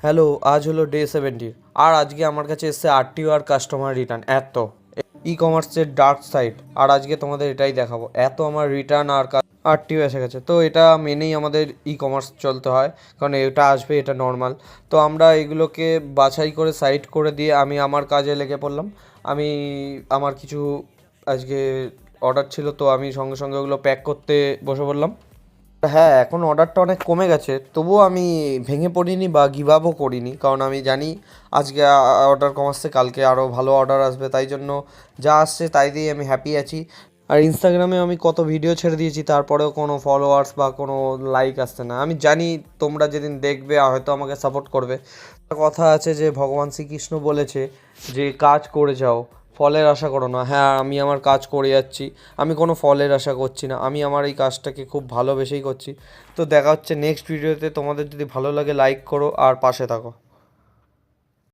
Hello, আজ হলো day 70 আর আজকে আমার কাছে এসছে আরটিও আর কাস্টমার রিটার্ন এত ই কমার্সের ডার্ক সাইড। আর আজকে তোমাদের এটাই দেখাবো, এত আমার রিটার্ন আর আরটিও এসে গেছে। তো এটা মেনেই আমাদের ই কমার্স চলতে হয়, কারণ এটা আসবে, এটা নর্মাল। তো আমরা এগুলোকে বাছাই করে সাইড করে দিয়ে আমি আমার কাজে লেগে পড়লাম। আমি আমার কিছু আজকে অর্ডার ছিল, তো আমি সঙ্গে সঙ্গে ওগুলো প্যাক করতে বসে পড়লাম। হ্যাঁ, এখন অর্ডারটা অনেক কমে গেছে, তবুও আমি ভেঙে পড়িনি বা গিভ আপও করিনি, কারণ আমি জানি আজকে অর্ডার কম আসছে, কালকে আরও ভালো অর্ডার আসবে, তাই জন্য যা আসছে তাই দিয়ে আমি হ্যাপি আছি। আর ইনস্টাগ্রামে আমি কত ভিডিও ছেড়ে দিয়েছি, তারপরেও কোনো ফলোয়ার্স বা কোনো লাইক আসছে না। আমি জানি তোমরা যেদিন দেখবে হয়তো আমাকে সাপোর্ট করবে। একটা কথা আছে যে ভগবান শ্রীকৃষ্ণ বলেছে যে কাজ করে যাও, ফলের আশা করো না। হ্যাঁ, আমি আমার কাজ করে যাচ্ছি, আমি কোনো ফলের আশা করছি না, আমি আমার এই কাজটাকে খুব ভালোবেসেই করছি। তো দেখা হচ্ছে নেক্সট ভিডিওতে। তোমাদের যদি ভালো লাগে লাইক করো আর পাশে থাকো।